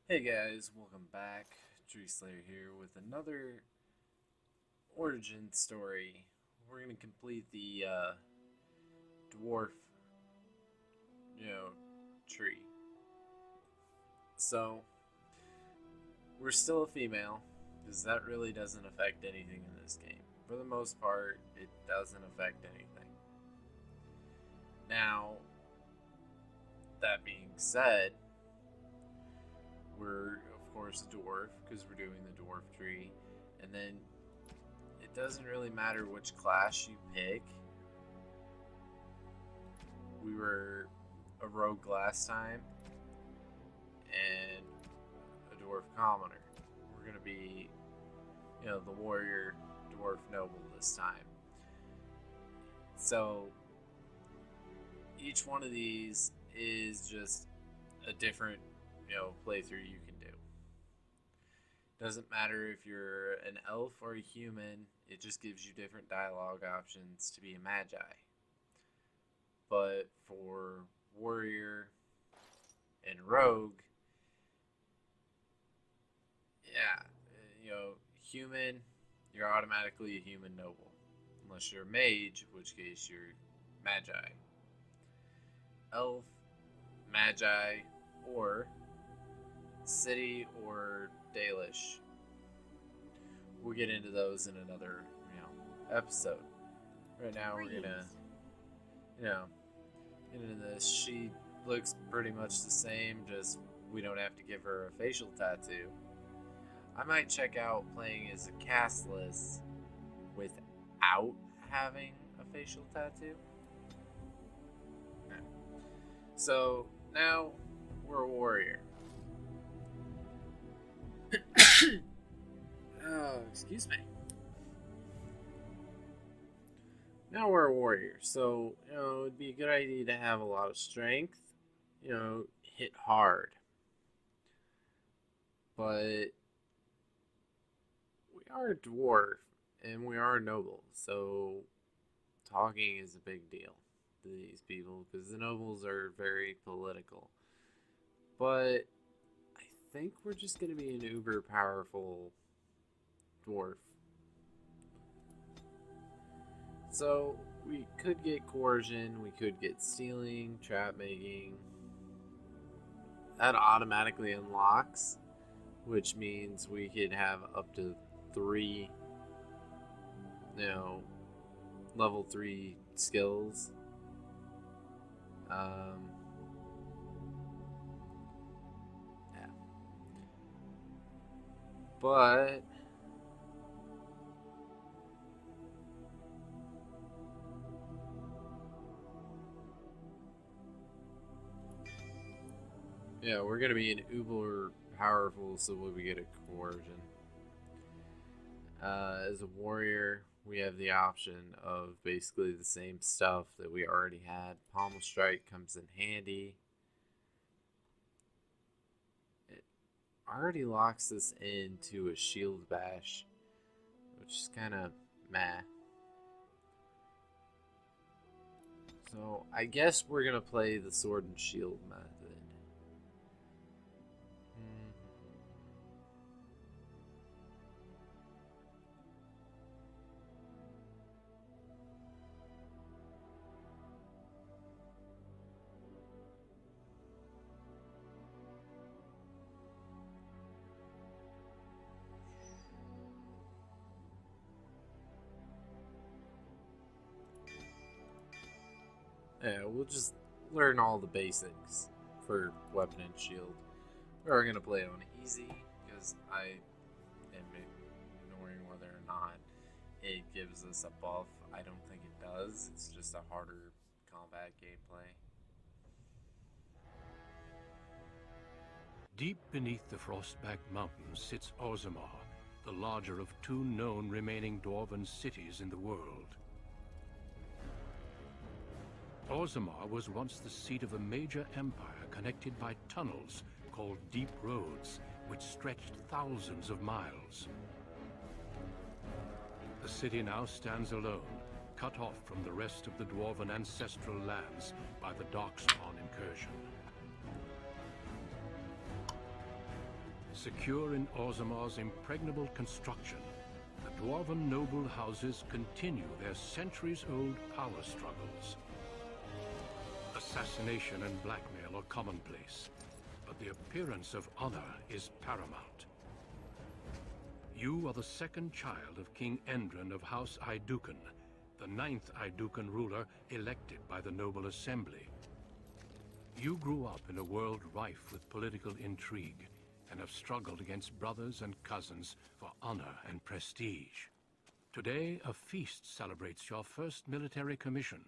Hey guys, welcome back. Tree Slayer here with another origin story. We're gonna complete the dwarf, you know, tree. So we're still a female because that really doesn't affect anything in this game. For the most part, it doesn't affect anything. Now, that being said, we're of course a dwarf because we're doing the dwarf tree, and then it doesn't really matter which class you pick. We were a rogue last time and a dwarf commoner. We're gonna be, the warrior dwarf noble this time. So each one of these is just a different, playthrough you can do. Doesn't matter if you're an elf or a human, it just gives you different dialogue options to be a magi. But for warrior and rogue, yeah, human, you're automatically a human noble. Unless you're a mage, in which case you're magi. Elf, magi, or city or Dalish. We'll get into those in another, episode. Right now we're gonna, get into this. She looks pretty much the same, just we don't have to give her a facial tattoo. I might check out playing as a castless without having a facial tattoo. Okay. So now we're a warrior. Oh, excuse me. Now we're a warrior, so it'd be a good idea to have a lot of strength. Hit hard. But we are a dwarf and we are noble, so talking is a big deal to these people because the nobles are very political. But I think we're just going to be an uber powerful dwarf. So we could get coercion, we could get stealing, trap making. That automatically unlocks, which means we could have up to 3, level 3 skills. Yeah. But yeah, we're gonna be an uber powerful, so we get a coercion. As a warrior, we have the option of basically the same stuff that we already had. Pommel Strike comes in handy. It already locks us into a shield bash, which is kind of meh. So I guess we're gonna play the sword and shield method. Yeah, we'll just learn all the basics for weapon and shield. We're gonna play on easy because I am ignoring whether or not it gives us a buff. I don't think it does. It's just a harder combat gameplay. Deep beneath the Frostback Mountains sits Orzammar, the larger of 2 known remaining dwarven cities in the world. Orzammar was once the seat of a major empire connected by tunnels called Deep Roads, which stretched thousands of miles. The city now stands alone, cut off from the rest of the dwarven ancestral lands by the Darkspawn incursion. Secure in Orzammar's impregnable construction, the dwarven noble houses continue their centuries-old power struggles. Assassination and blackmail are commonplace, but the appearance of honor is paramount. You are the second child of King Endrin of House Aiducan, the 9th Aiducan ruler elected by the Noble Assembly. You grew up in a world rife with political intrigue, and have struggled against brothers and cousins for honor and prestige. Today, a feast celebrates your first military commission,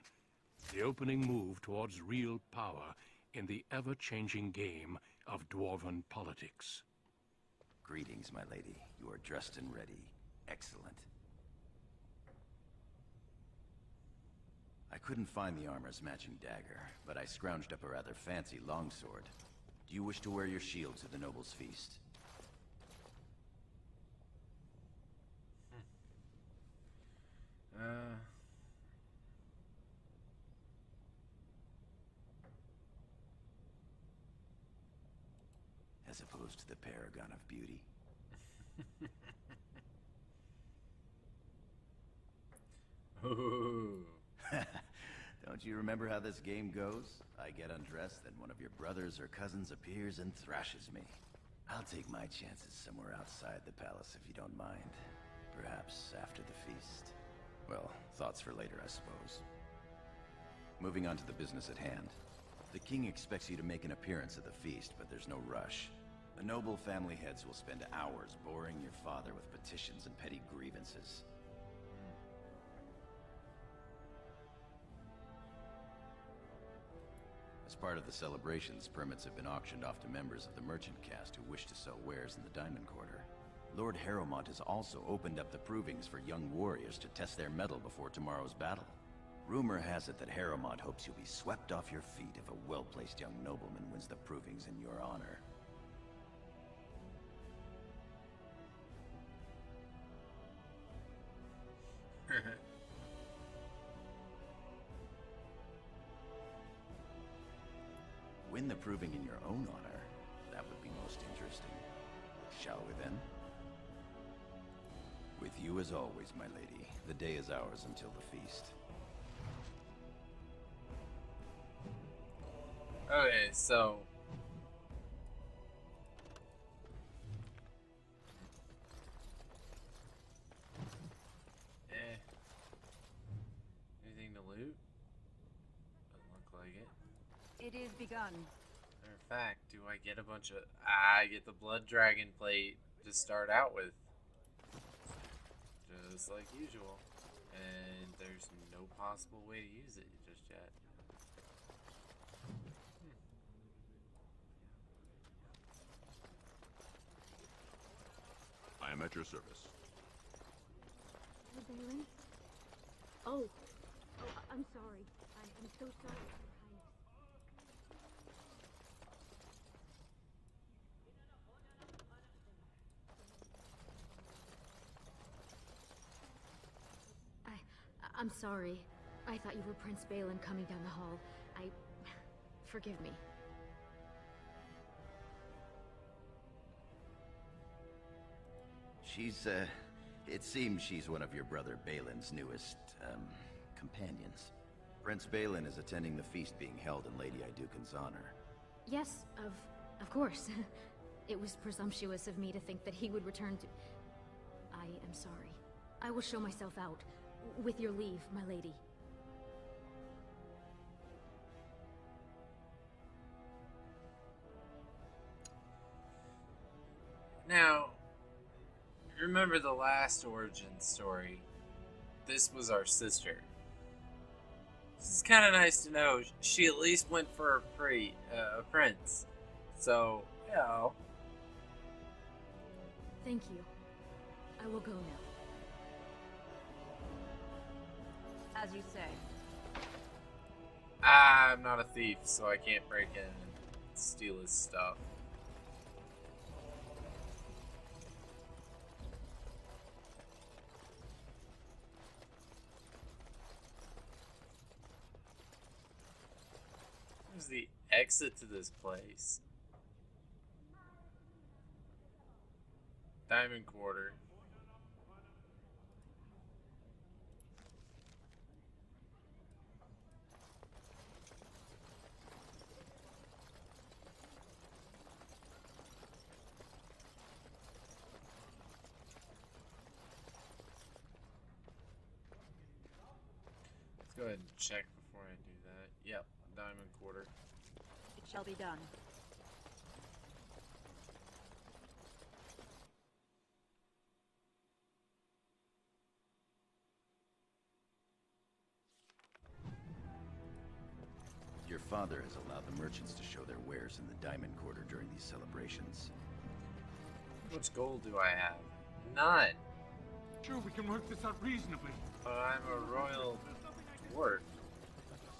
the opening move towards real power in the ever-changing game of dwarven politics. Greetings, my lady. You are dressed and ready. Excellent. I couldn't find the armor's matching dagger, but I scrounged up a rather fancy longsword. Do you wish to wear your shield to the noble's feast? As opposed to the paragon of beauty. Ooh. Don't you remember how this game goes? I get undressed, then one of your brothers or cousins appears and thrashes me. I'll take my chances somewhere outside the palace if you don't mind. Perhaps after the feast. Well, thoughts for later, I suppose. Moving on to the business at hand. The king expects you to make an appearance at the feast, but there's no rush. The noble family heads will spend hours boring your father with petitions and petty grievances. As part of the celebrations, permits have been auctioned off to members of the merchant caste who wish to sell wares in the Diamond Quarter. Lord Harrowmont has also opened up the provings for young warriors to test their mettle before tomorrow's battle. Rumor has it that Harrowmont hopes you'll be swept off your feet if a well-placed young nobleman wins the provings in your honor. Win the proving in your own honor. That would be most interesting. Shall we then? With you as always, my lady. The day is ours until the feast. Okay, so... Anything to loot? Doesn't look like it. It is begun. Matter of fact, do I get a bunch of... I get the blood dragon plate to start out with. Just like usual. And there's no possible way to use it just yet. I am at your service. Balin? Oh, I'm sorry. I'm so sorry, Your Highness. I'm sorry. I thought you were Prince Balin coming down the hall. Forgive me. It seems she's one of your brother Balin's newest, companions. Prince Balin is attending the feast being held in Lady Aiducan's honor. Yes, of course. It was presumptuous of me to think that he would return to... I am sorry. I will show myself out. With your leave, my lady. Now, remember the last origin story? This was our sister. This is kind of nice to know. She at least went for a prince. So, you know. Thank you. I will go now. As you say. I'm not a thief, so I can't break in and steal his stuff. Where's the exit to this place? Diamond quarter. Let's go ahead and check before I do that. Yep, diamond quarter. It shall be done. Your father has allowed the merchants to show their wares in the Diamond Quarter during these celebrations. How much gold do I have? None. Sure, we can work this out reasonably. But I'm a royal dwarf.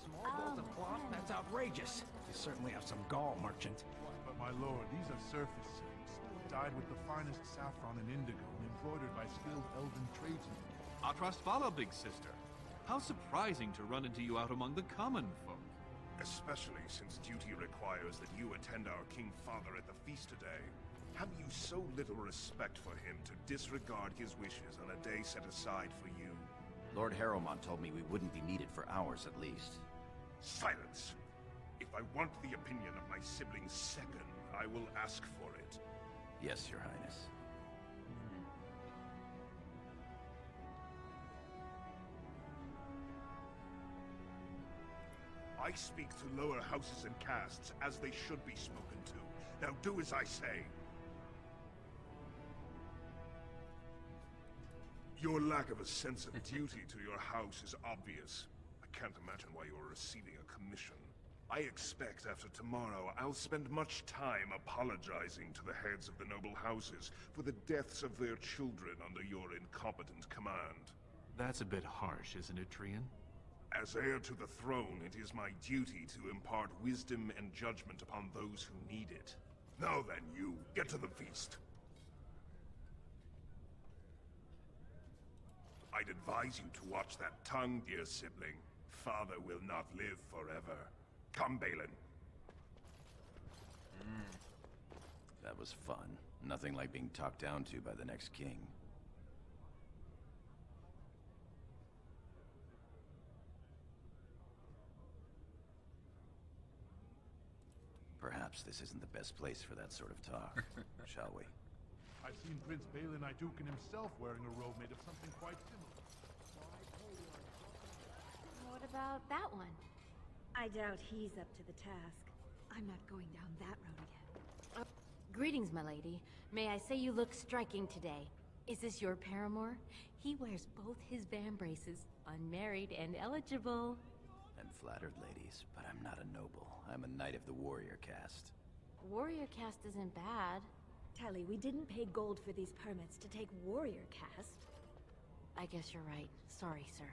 Small golden plot? That's outrageous. You certainly have some gall, merchant. But my lord, these are surface silks, dyed with the finest saffron and indigo and embroidered by skilled elven tradesmen. Atras Vala, big sister. How surprising to run into you out among the common folk. Especially since duty requires that you attend our King Father at the feast today. Have you so little respect for him to disregard his wishes on a day set aside for you? Lord Harrowmont told me we wouldn't be needed for hours at least. Silence! If I want the opinion of my sibling's second, I will ask for it. Yes, Your Highness. I speak to lower houses and castes as they should be spoken to. Now do as I say. Your lack of a sense of duty to your house is obvious. I can't imagine why you're receiving a commission. I expect after tomorrow I'll spend much time apologizing to the heads of the noble houses for the deaths of their children under your incompetent command. That's a bit harsh, isn't it, Trian? As heir to the throne, it is my duty to impart wisdom and judgment upon those who need it. Now then, you, get to the feast. I'd advise you to watch that tongue, dear sibling. Father will not live forever. Come, Balin. That was fun. Nothing like being talked down to by the next king. Perhaps this isn't the best place for that sort of talk, shall we? I've seen Prince Balin Iduken himself wearing a robe made of something quite similar. What about that one? I doubt he's up to the task. I'm not going down that road again. Greetings, my lady. May I say you look striking today. Is this your paramour? He wears both his vambraces, unmarried and eligible. I'm flattered, ladies, but I'm not a noble. I'm a knight of the warrior caste. Warrior caste isn't bad. Tally, we didn't pay gold for these permits to take warrior caste. I guess you're right. Sorry, sir.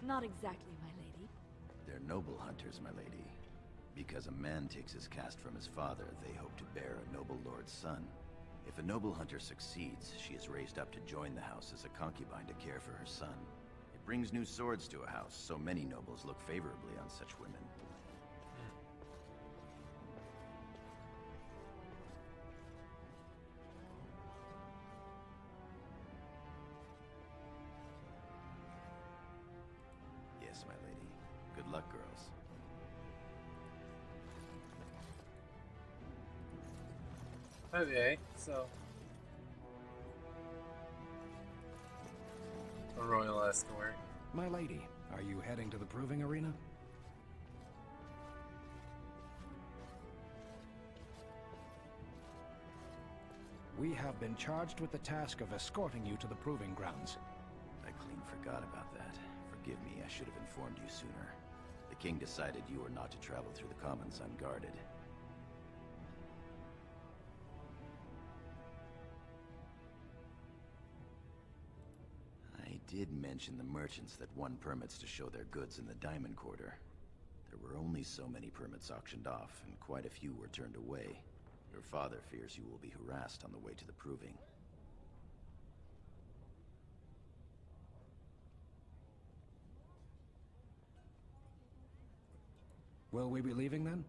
Not exactly, my lady. They're noble hunters, my lady. Because a man takes his caste from his father, they hope to bear a noble lord's son. If a noble hunter succeeds, she is raised up to join the house as a concubine to care for her son. It brings new swords to a house, so many nobles look favorably on such women. Yes, my lady. Good luck, girls. Okay, so a royal escort. My lady, are you heading to the proving arena? We have been charged with the task of escorting you to the proving grounds. I clean forgot about that. Forgive me, I should have informed you sooner. The king decided you were not to travel through the commons unguarded. I did mention the merchants that won permits to show their goods in the Diamond Quarter. There were only so many permits auctioned off, and quite a few were turned away. Your father fears you will be harassed on the way to the proving. Will we be leaving then?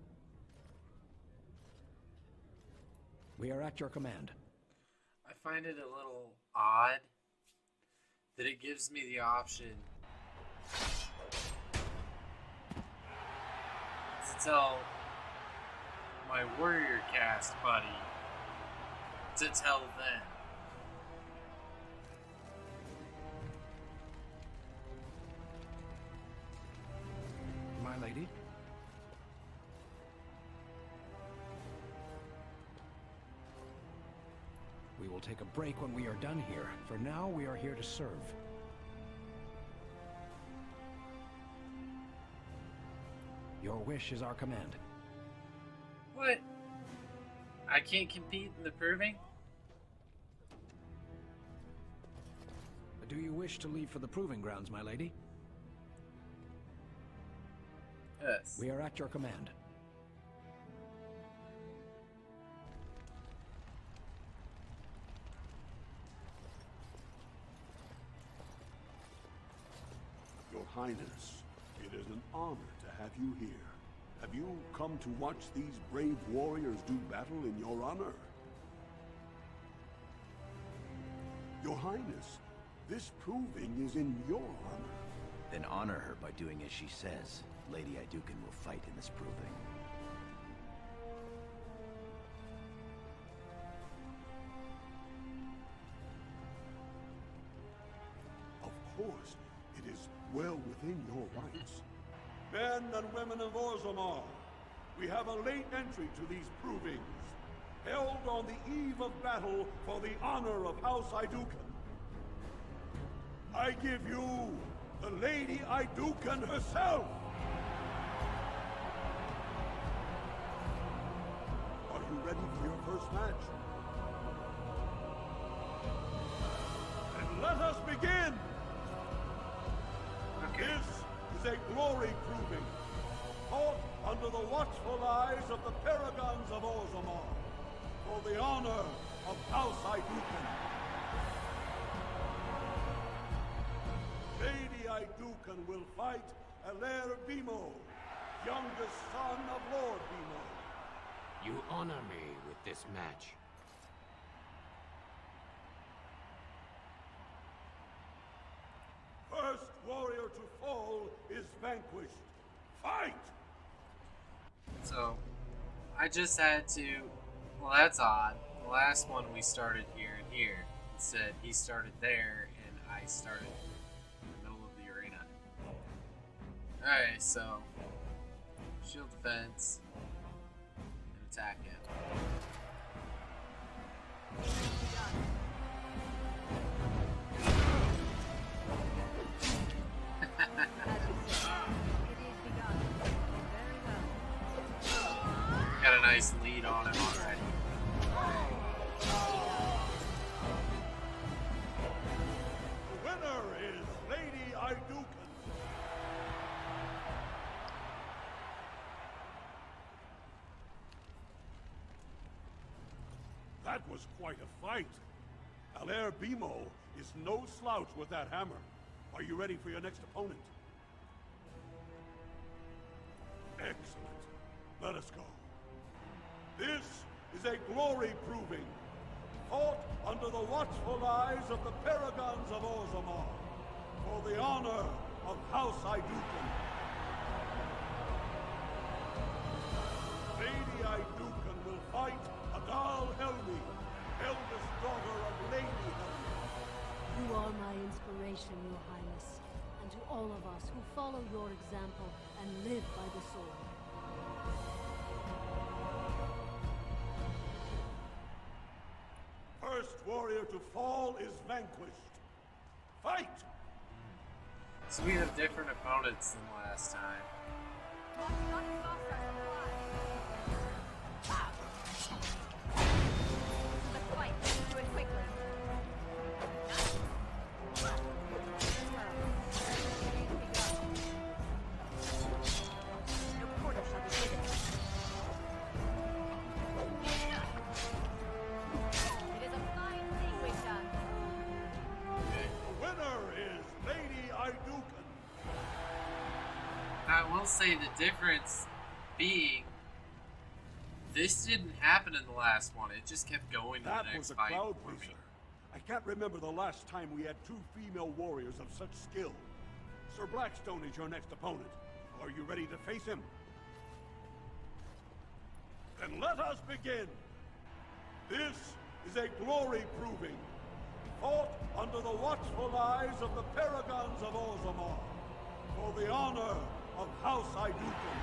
We are at your command. I find it a little odd that it gives me the option to tell my warrior cast buddy to tell them. My lady? We will take a break when we are done here. For now, we are here to serve. Your wish is our command. What? I can't compete in the proving? Do you wish to leave for the proving grounds, my lady? Yes. We are at your command. Your Highness, it is an honor to have you here. Have you come to watch these brave warriors do battle in your honor? Your Highness, this proving is in your honor. Then honor her by doing as she says. Lady Iduken will fight in this proving. Of course, it is well within your rights. Men and women of Orzammar, we have a late entry to these provings, held on the eve of battle for the honor of House Iduken. I give you the Lady Iduken herself! Are you ready for your first match? Then let us begin! This is a glory proving, fought under the watchful eyes of the paragons of Orzammar, for the honor of House Iduken. Lady Iduken will fight Alair Bimo, youngest son of Lord Bimo. You honor me with this match. First warrior to fall is vanquished. Fight! So, I just had to... Well, that's odd. The last one we started here and here. Instead, he started there, and I started in the middle of the arena. Alright, so... Shield defense. And attack him. Got a nice lead on him already. The winner is Lady Iduken. That was quite a fight. Alair Bimo is no slouch with that hammer. Are you ready for your next opponent? Excellent. Let us go. This is a glory proving, fought under the watchful eyes of the paragons of Orzammar, for the honor of House Iduken. Lady Iduken will fight Adal Helmi, eldest daughter of Lady Helmi. You are my inspiration, Your Highness, and to all of us who follow your example and live by the sword. First warrior to fall is vanquished. Fight! So we have different opponents than last time. I will say the difference being This didn't happen in the last one. It just kept going to That the was next a fight crowd for me. pleaser. I can't remember the last time we had 2 female warriors of such skill. Sir Blackstone is your next opponent. Are you ready to face him? Then let us begin. This is a glory proving, fought under the watchful eyes of the paragons of Orzammar, for the honor of House Idukan.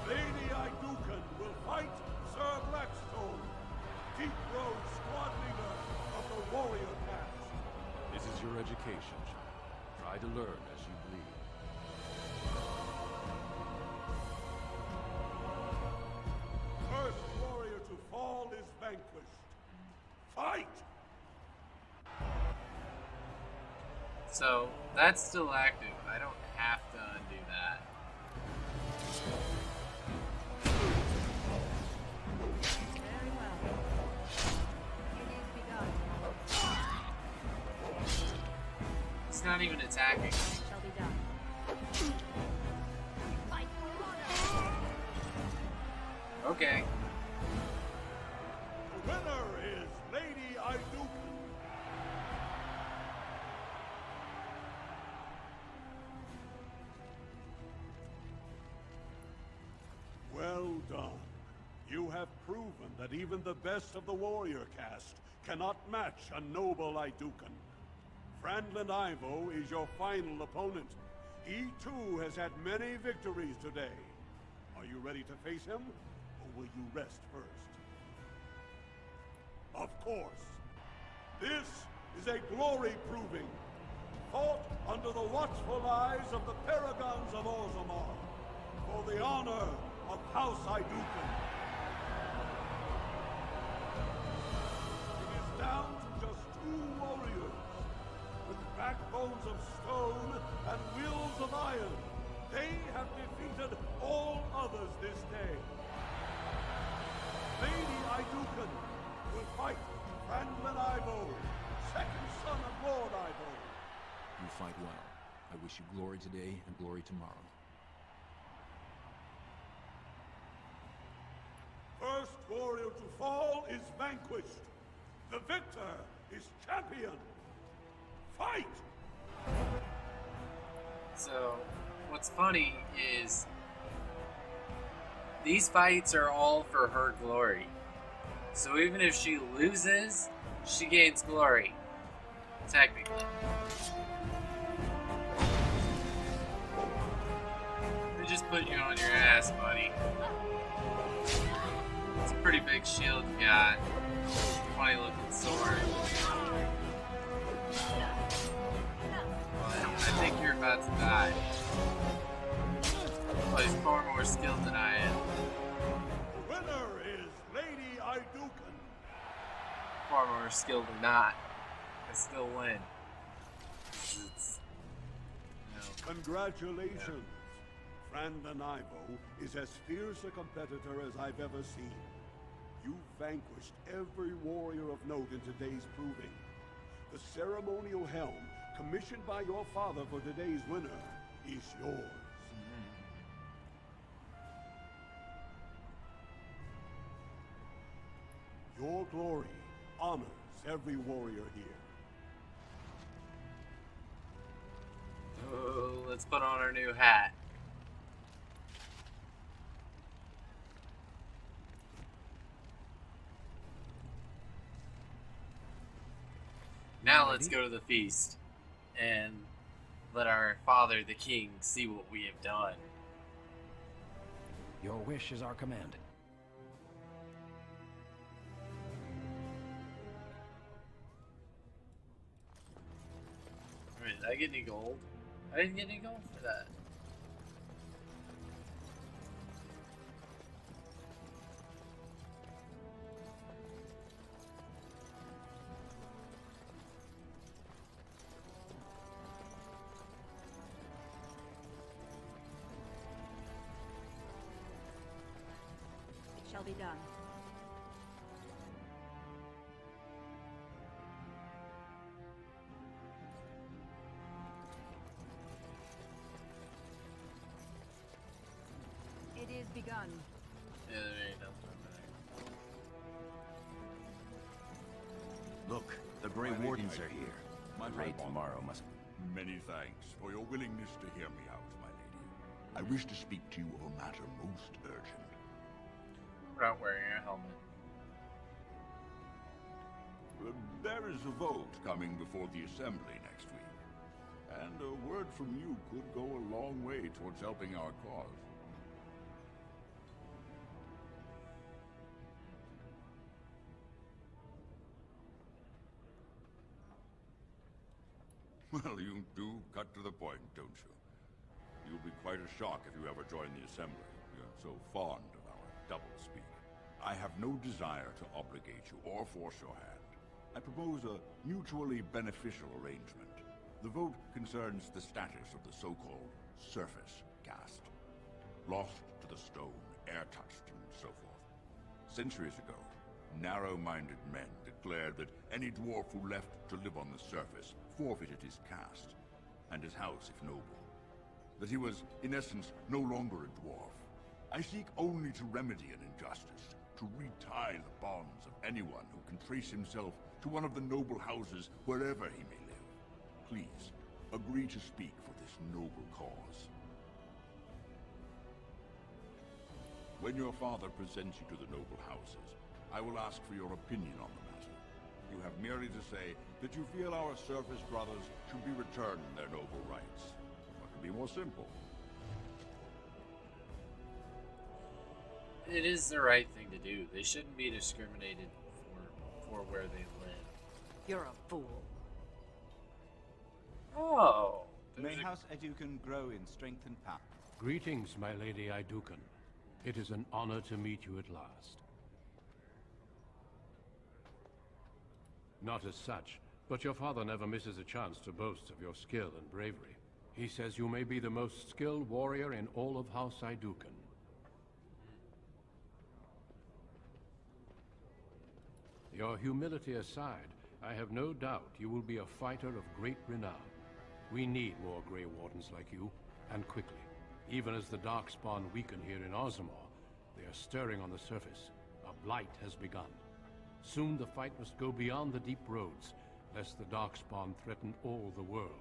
Lady Idukan will fight Sir Blackstone, Deep Road squad leader of the warrior caste. This is your education, child. Try to learn as you bleed. First warrior to fall is vanquished. Fight! So, that's still active. I don't have to undo that. Very well. It is begun. It's not even attacking. It shall be done. Fight for honor! Okay. The winner is Lady Idukan. Well done. You have proven that even the best of the warrior caste cannot match a noble Idukan. Franklin Ivo is your final opponent. He too has had many victories today. Are you ready to face him, or will you rest first? Of course. This is a glory proving, fought under the watchful eyes of the paragons of Orzammar, for the honor of House Idukan. It is down to just 2 warriors, with backbones of stone and wills of iron. They have defeated all others this day. Lady Idukan will fight Franklin Ivo, second son of Lord Ivo. You fight well. I wish you glory today and glory tomorrow. First warrior to fall is vanquished. The victor is champion. Fight! So, what's funny is these fights are all for her glory. So even if she loses, she gains glory. Technically. They just put you on your ass, buddy. It's a pretty big shield you got. Funny looking sword. But I think you're about to die. Well, he's far more skilled than I am. The winner is Lady Idukan. Far more skilled or not, I still win. It's, Congratulations. Franklin Ivo is as fierce a competitor as I've ever seen. You vanquished every warrior of note in today's proving. The ceremonial helm, commissioned by your father for today's winner, is yours. Your glory honors every warrior here. Oh, let's put on our new hat. Now let's go to the feast and let our father, the king, see what we have done. Your wish is our command. Wait, did I get any gold? I didn't get any gold for that. It shall be done. is begun. Yeah, there ain't nothing back. Look, the Grey Wardens are here. My The raid lord. tomorrow must... Many thanks for your willingness to hear me out, my lady. I wish to speak to you of a matter most urgent. Without wearing a helmet. There is a vote coming before the Assembly next week. And a word from you could go a long way towards helping our cause. Well, you do cut to the point, don't you? You'll be quite a shock if you ever join the Assembly. You're so fond of our doublespeak. I have no desire to obligate you or force your hand. I propose a mutually beneficial arrangement. The vote concerns the status of the so-called surface caste. Lost to the stone, air-touched, and so forth. Centuries ago, narrow-minded men declared that any dwarf who left to live on the surface forfeited his caste, and his house if noble. That he was, in essence, no longer a dwarf. I seek only to remedy an injustice, to retie the bonds of anyone who can trace himself to one of the noble houses wherever he may live. Please, agree to speak for this noble cause. When your father presents you to the noble houses, I will ask for your opinion on the matter. You have merely to say that you feel our surface brothers should be returned their noble rights. What could be more simple? It is the right thing to do. They shouldn't be discriminated for where they live. You're a fool. Oh. May House Educan grow in strength and power. Greetings, my Lady Idukan. It is an honor to meet you at last. Not as such, but your father never misses a chance to boast of your skill and bravery. He says you may be the most skilled warrior in all of House Idukan. Your humility aside, I have no doubt you will be a fighter of great renown. We need more Grey Wardens like you, and quickly. Even as the Darkspawn weaken here in Orzammar, they are stirring on the surface. A blight has begun. Soon the fight must go beyond the deep roads, lest the Darkspawn threaten all the world.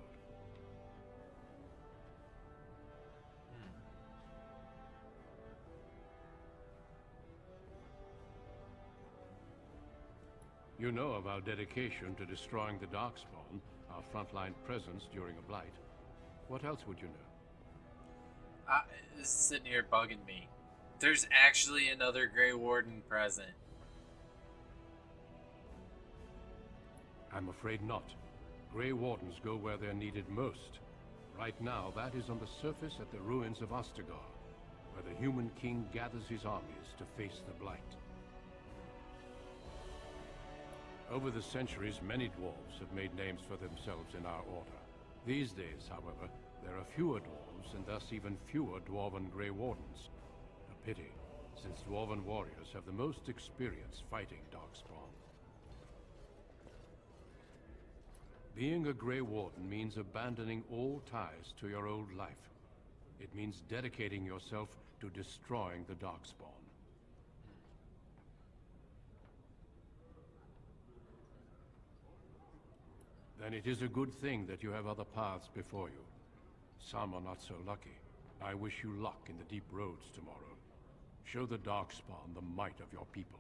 You know of our dedication to destroying the Darkspawn, our frontline presence during a blight. What else would you know? This is sitting here bugging me. There's actually another Grey Warden present. I'm afraid not. Grey Wardens go where they're needed most. Right now, that is on the surface at the ruins of Ostagar, where the human king gathers his armies to face the blight. Over the centuries, many dwarves have made names for themselves in our order. These days, however, there are fewer dwarves, and thus even fewer dwarven Grey Wardens. A pity, since dwarven warriors have the most experience fighting Darkspawn. Being a Grey Warden means abandoning all ties to your old life. It means dedicating yourself to destroying the Darkspawn. Then it is a good thing that you have other paths before you. Some are not so lucky. I wish you luck in the deep roads tomorrow. Show the Darkspawn the might of your people.